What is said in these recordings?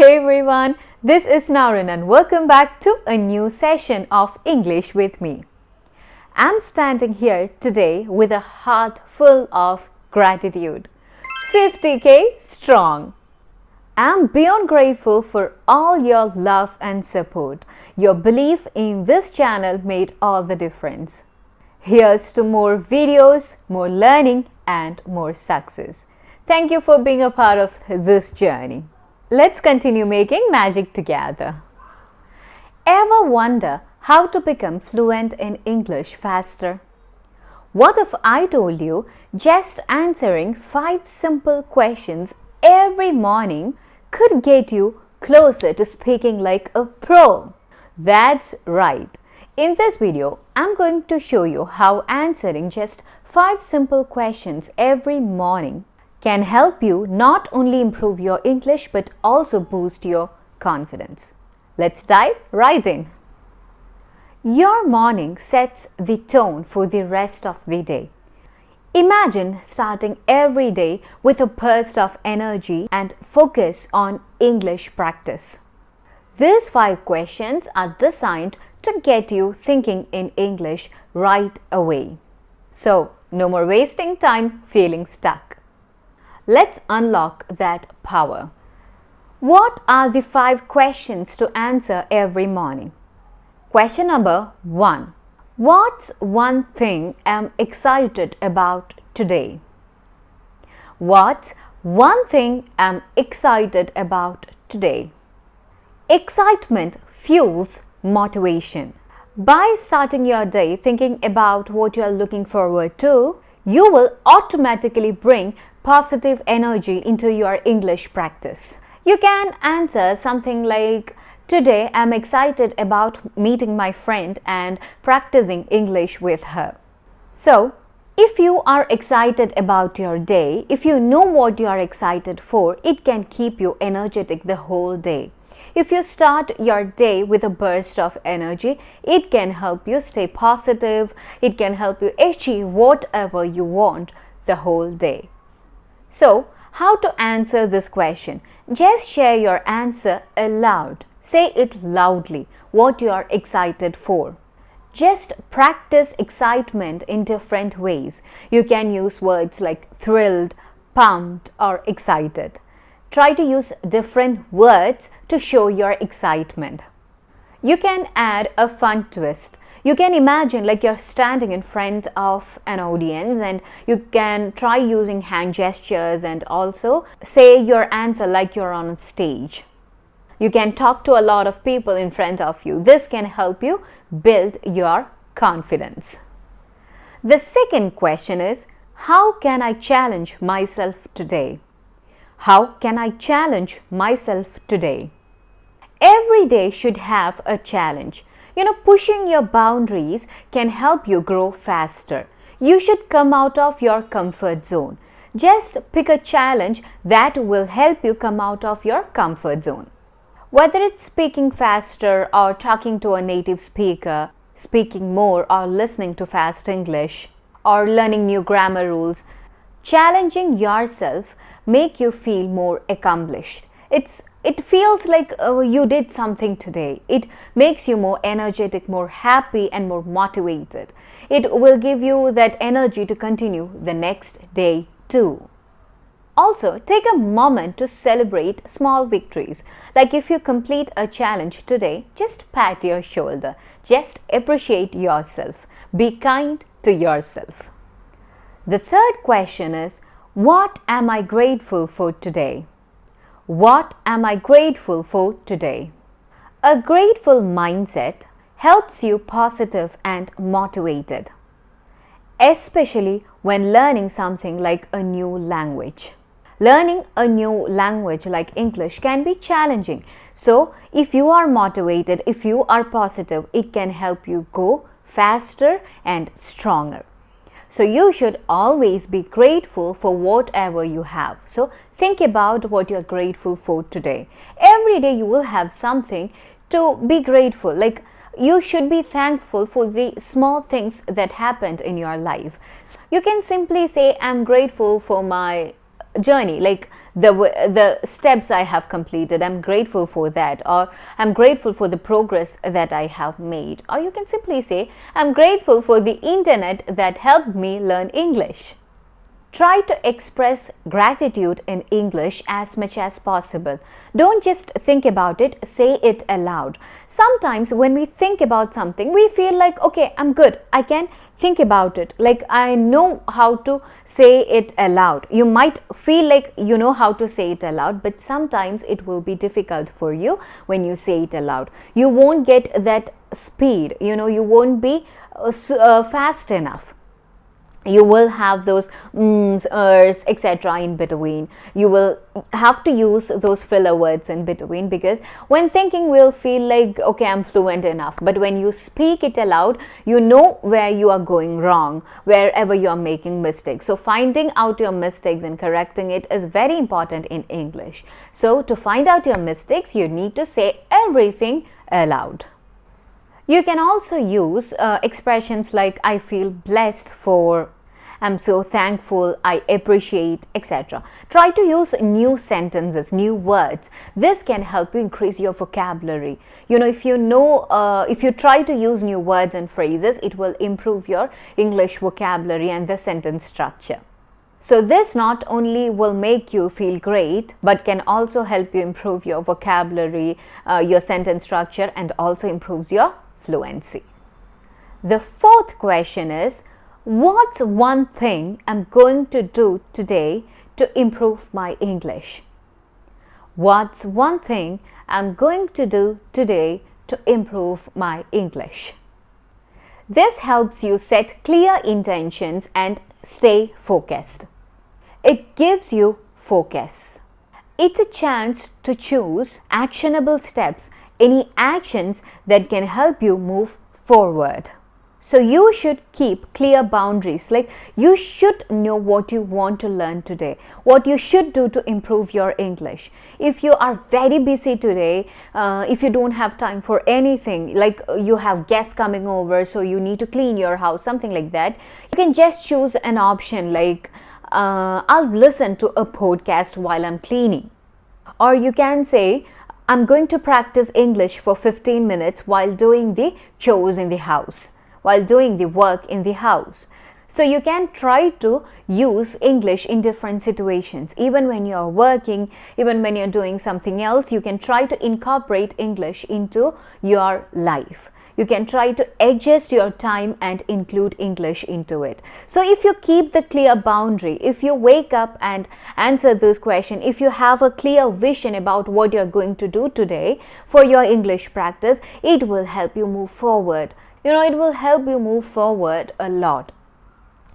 Hey everyone, this is Naurin and welcome back to a new session of English with me. I'm standing here today with a heart full of gratitude. 50k strong. I'm beyond grateful for all your love and support. Your belief in this channel made all the difference. Here's to more videos, more learning and more success. Thank you for being a part of this journey. Let's continue making magic together. Ever wonder how to become fluent in English faster? What if I told you just answering 5 simple questions every morning could get you closer to speaking like a pro? That's right. In this video, I'm going to show you how answering just 5 simple questions every morning can help you not only improve your English but also boost your confidence. Let's dive right in. Your morning sets the tone for the rest of the day. Imagine starting every day with a burst of energy and focus on English practice. These 5 questions are designed to get you thinking in English right away. So, no more wasting time feeling stuck. Let's unlock that power. What are the 5 questions to answer every morning? Question number 1. What's one thing I'm excited about today? What's one thing I'm excited about today? Excitement fuels motivation. By starting your day thinking about what you are looking forward to, you will automatically bring positive energy into your English practice. You can answer something like, today I'm excited about meeting my friend and practicing English with her. So, if you are excited about your day, if you know what you are excited for, it can keep you energetic the whole day. If you start your day with a burst of energy, it can help you stay positive, it can help you achieve whatever you want the whole day. So, how to answer this question? Just share your answer aloud. Say it loudly, what you are excited for. Just practice excitement in different ways. You can use words like thrilled, pumped, or excited. Try to use different words to show your excitement. You can add a fun twist. You can imagine like you're standing in front of an audience and you can try using hand gestures and also say your answer like you're on a stage. You can talk to a lot of people in front of you. This can help you build your confidence. The second question is, how can I challenge myself today? How can I challenge myself today? Every day should have a challenge. Pushing your boundaries can help you grow faster. You should come out of your comfort zone. Just pick a challenge that will help you come out of your comfort zone. Whether it's speaking faster or talking to a native speaker, speaking more or listening to fast English, or learning new grammar rules, challenging yourself make you feel more accomplished. It feels like you did something today. It makes you more energetic, more happy and more motivated. It will give you that energy to continue the next day too. Also, take a moment to celebrate small victories. Like if you complete a challenge today, just pat your shoulder. Just appreciate yourself. Be kind to yourself. The third question is, what am I grateful for today? What am I grateful for today? A grateful mindset helps you positive and motivated, especially when learning something like a new language. Learning a new language like English can be challenging. So, if you are motivated, if you are positive, it can help you go faster and stronger. So you should always be grateful for whatever you have. So think about what you're grateful for today. Every day you will have something to be grateful. Like you should be thankful for the small things that happened in your life. So you can simply say, I'm grateful for my journey, like the steps I have completed. I'm grateful for that, or I'm grateful for the progress that I have made. Or you can simply say, I'm grateful for the internet that helped me learn English. Try to express gratitude in English as much as possible. Don't just think about it, say it aloud. Sometimes when we think about something, we feel like, okay, I'm good. I can think about it. Like I know how to say it aloud. You might feel like you know how to say it aloud, but sometimes it will be difficult for you when you say it aloud. You won't get that speed, you won't be fast enough. You will have those mms, ers, etc. in between. You will have to use those filler words in between, because when thinking we'll feel like, okay, I'm fluent enough. But when you speak it aloud, you know where you are going wrong, wherever you are making mistakes. So finding out your mistakes and correcting it is very important in English. So to find out your mistakes, you need to say everything aloud. You can also use expressions like I feel blessed for, I'm so thankful, I appreciate, etc. Try to use new sentences, new words. This can help you increase your vocabulary. If you try to use new words and phrases, it will improve your English vocabulary and the sentence structure. So this not only will make you feel great, but can also help you improve your vocabulary, your sentence structure, and also improves your fluency. The fourth question is, what's one thing I'm going to do today to improve my English? What's one thing I'm going to do today to improve my English? This helps you set clear intentions and stay focused. It gives you focus. It's a chance to choose actionable steps, any actions that can help you move forward. So you should keep clear boundaries, like you should know what you want to learn today, what you should do to improve your English. If you are very busy today, if you don't have time for anything, like you have guests coming over, so you need to clean your house, something like that, you can just choose an option like, I'll listen to a podcast while I'm cleaning. Or you can say, I'm going to practice English for 15 minutes while doing the chores in the house, while doing the work in the house. So you can try to use English in different situations. Even when you're working, even when you're doing something else, you can try to incorporate English into your life. You can try to adjust your time and include English into it. So if you keep the clear boundary, if you wake up and answer this question, if you have a clear vision about what you're going to do today for your English practice, it will help you move forward. It will help you move forward a lot.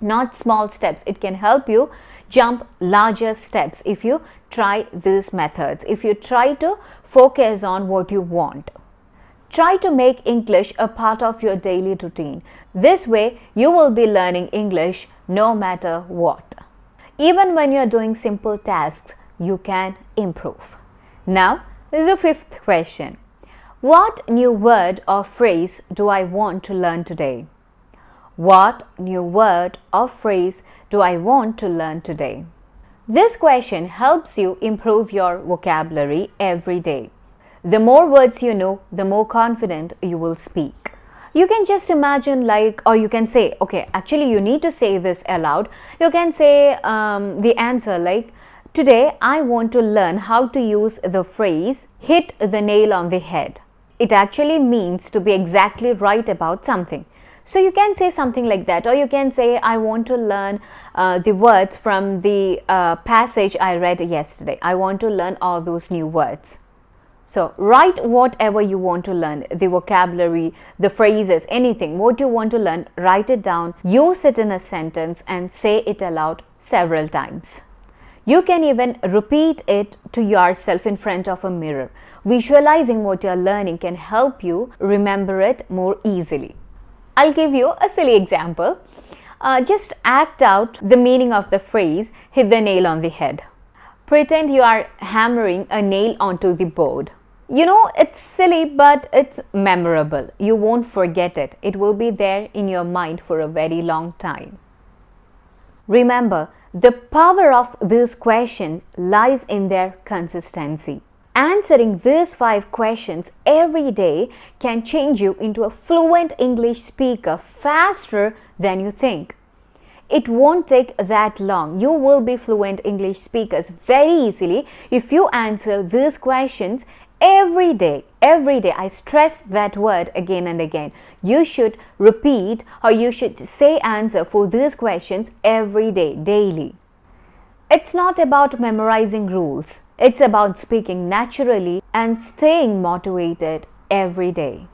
Not small steps. It can help you jump larger steps if you try these methods, if you try to focus on what you want. Try to make English a part of your daily routine. This way, you will be learning English no matter what. Even when you're doing simple tasks, you can improve. Now, the fifth question. What new word or phrase do I want to learn today? What new word or phrase do I want to learn today? This question helps you improve your vocabulary every day. The more words you know, the more confident you will speak. You can just imagine or you can say, okay, actually you need to say this aloud. You can say the answer like, today I want to learn how to use the phrase, hit the nail on the head. It actually means to be exactly right about something. So you can say something like that, or you can say, I want to learn the words from the passage I read yesterday. I want to learn all those new words. So write whatever you want to learn, the vocabulary, the phrases, anything, what you want to learn, write it down, use it in a sentence and say it aloud several times. You can even repeat it to yourself in front of a mirror. Visualizing what you're learning can help you remember it more easily. I'll give you a silly example. Just act out the meaning of the phrase, hit the nail on the head. Pretend you are hammering a nail onto the board. It's silly, but it's memorable. You won't forget it. It will be there in your mind for a very long time. Remember, The power of this question lies in their consistency. Answering these 5 questions every day can change you into a fluent English speaker faster than you think. It won't take that long. You will be fluent English speakers very easily if you answer these questions every day. Every day. I stress that word again and again. You should repeat or you should say answer for these questions every day, daily. It's not about memorizing rules. It's about speaking naturally and staying motivated every day.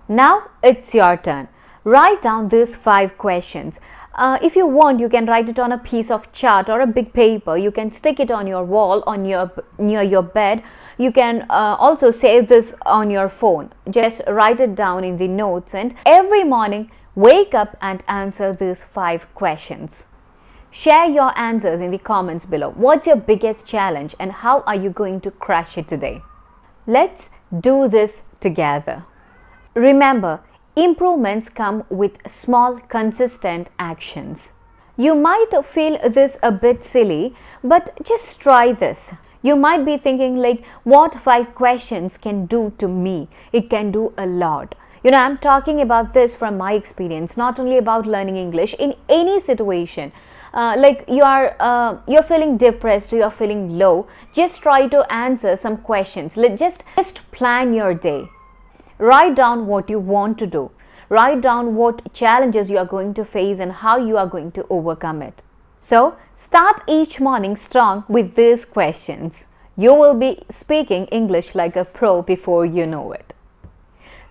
Now it's your turn. Write down these 5 questions. If you want, you can write it on a piece of chart or a big paper. You can stick it on your wall, near your bed. You can also save this on your phone. Just write it down in the notes, and every morning wake up and answer these 5 questions. Share your answers in the comments below. What's your biggest challenge and how are you going to crush it today? Let's do this together. Remember, improvements come with small, consistent actions. You might feel this a bit silly, but just try this. You might be thinking like, what 5 questions can do to me? It can do a lot. I'm talking about this from my experience, not only about learning English, in any situation. Like you're feeling depressed, you're feeling low, just try to answer some questions. Just plan your day. Write down what you want to do. Write down what challenges you are going to face and how you are going to overcome it. So, start each morning strong with these questions. You will be speaking English like a pro before you know it.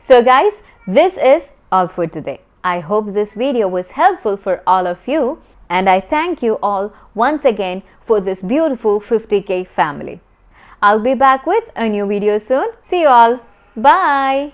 So guys, this is all for today. I hope this video was helpful for all of you, and I thank you all once again for this beautiful 50K family. I'll be back with a new video soon. See you all. Bye.